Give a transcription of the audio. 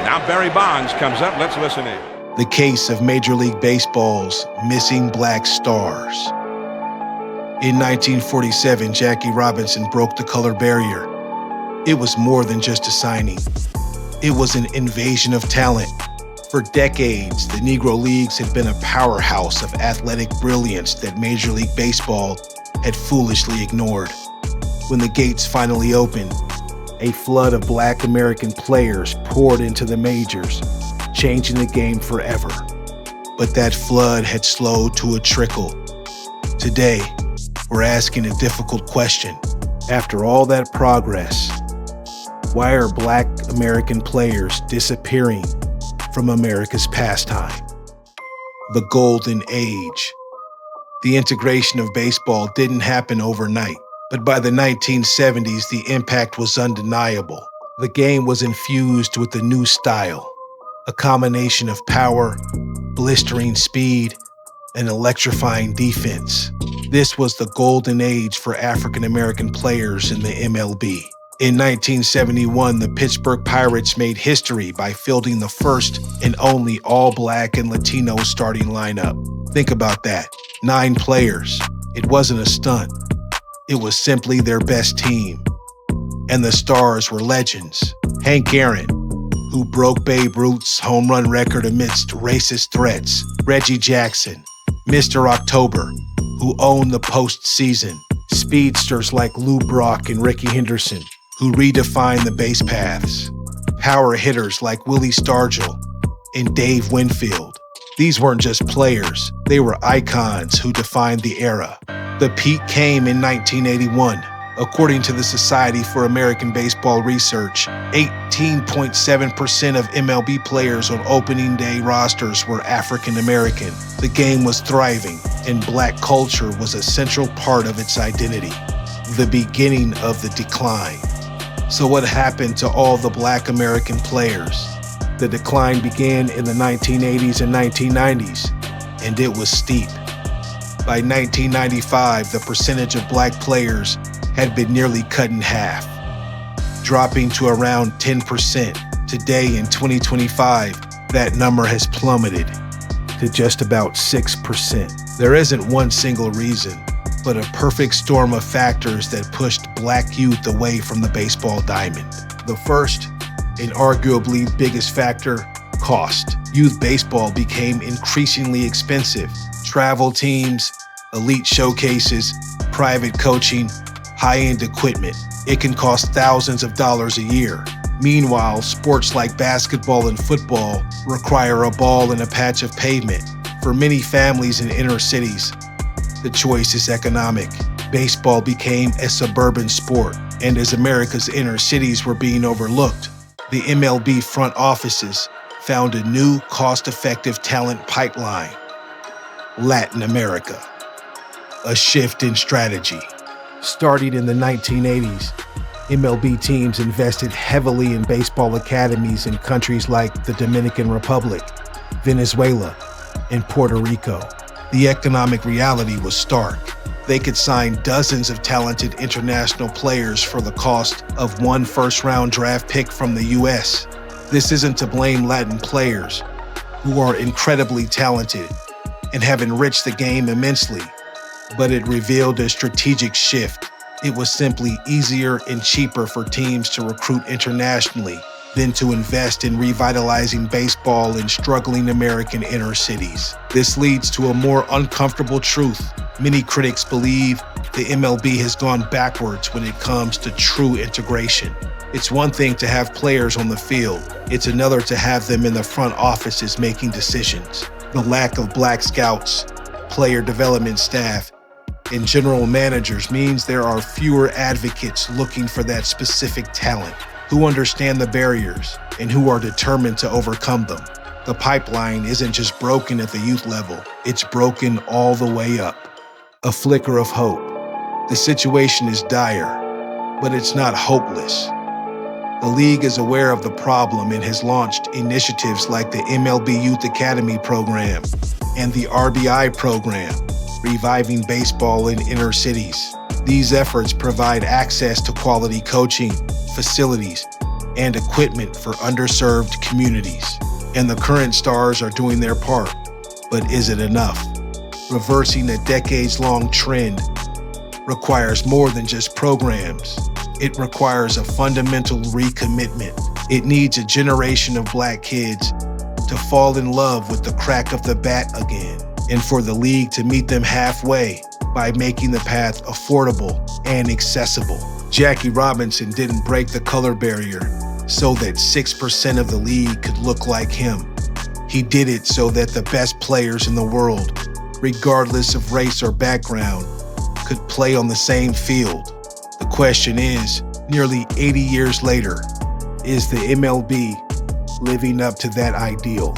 Now Barry Bonds comes up. Let's listen in. The case of Major League Baseball's missing black stars. In 1947, Jackie Robinson broke the color barrier. It was more than just a signing. It was an invasion of talent. For decades, the Negro Leagues had been a powerhouse of athletic brilliance that Major League Baseball had foolishly ignored. When the gates finally opened, a flood of black American players poured into the majors, changing the game forever. But that flood had slowed to a trickle. Today, we're asking a difficult question. After all that progress, why are black American players disappearing from America's pastime? The Golden Age. The integration of baseball didn't happen overnight, but by the 1970s, the impact was undeniable. The game was infused with a new style, a combination of power, blistering speed, and electrifying defense. This was the golden age for African American players in the MLB. In 1971, the Pittsburgh Pirates made history by fielding the first and only all-black and Latino starting lineup. Think about that. 9 players. It wasn't a stunt. It was simply their best team. And the stars were legends. Hank Aaron, who broke Babe Ruth's home run record amidst racist threats. Reggie Jackson, Mr. October, who owned the postseason. Speedsters like Lou Brock and Rickey Henderson, who redefined the base paths. Power hitters like Willie Stargell and Dave Winfield. These weren't just players, they were icons who defined the era. The peak came in 1981. According to the Society for American Baseball Research, 18.7% of MLB players on opening day rosters were African American. The game was thriving, and black culture was a central part of its identity. The beginning of the decline. So what happened to all the black American players? The decline began in the 1980s and 1990s, and it was steep. By 1995, the percentage of black players had been nearly cut in half, dropping to around 10%. Today in 2025, that number has plummeted to just about 6%. There isn't one single reason, but a perfect storm of factors that pushed black youth away from the baseball diamond. The first, and arguably biggest factor, cost. Youth baseball became increasingly expensive. Travel teams, elite showcases, private coaching, high-end equipment. It can cost thousands of dollars a year. Meanwhile, sports like basketball and football require a ball and a patch of pavement. For many families in inner cities, the choice is economic. Baseball became a suburban sport, and as America's inner cities were being overlooked, the MLB front offices found a new cost-effective talent pipeline: Latin America. A shift in strategy. Starting in the 1980s, MLB teams invested heavily in baseball academies in countries like the Dominican Republic, Venezuela, and Puerto Rico. The economic reality was stark. They could sign dozens of talented international players for the cost of one first-round draft pick from the U.S. This isn't to blame Latin players, who are incredibly talented and have enriched the game immensely, but it revealed a strategic shift. It was simply easier and cheaper for teams to recruit internationally than to invest in revitalizing baseball in struggling American inner cities. This leads to a more uncomfortable truth. Many critics believe the MLB has gone backwards when it comes to true integration. It's one thing to have players on the field. It's another to have them in the front offices making decisions. The lack of black scouts, player development staff, and general managers means there are fewer advocates looking for that specific talent, who understand the barriers and who are determined to overcome them. The pipeline isn't just broken at the youth level, it's broken all the way up. A flicker of hope. The situation is dire, but it's not hopeless. The league is aware of the problem and has launched initiatives like the MLB Youth Academy program and the RBI program, reviving baseball in inner cities. These efforts provide access to quality coaching, facilities, and equipment for underserved communities. And the current stars are doing their part. But is it enough? Reversing a decades-long trend requires more than just programs. It requires a fundamental recommitment. It needs a generation of Black kids to fall in love with the crack of the bat again, and for the league to meet them halfway by making the path affordable and accessible. Jackie Robinson didn't break the color barrier so that 6% of the league could look like him. He did it so that the best players in the world, regardless of race or background, could play on the same field. The question is, nearly 80 years later, is the MLB living up to that ideal?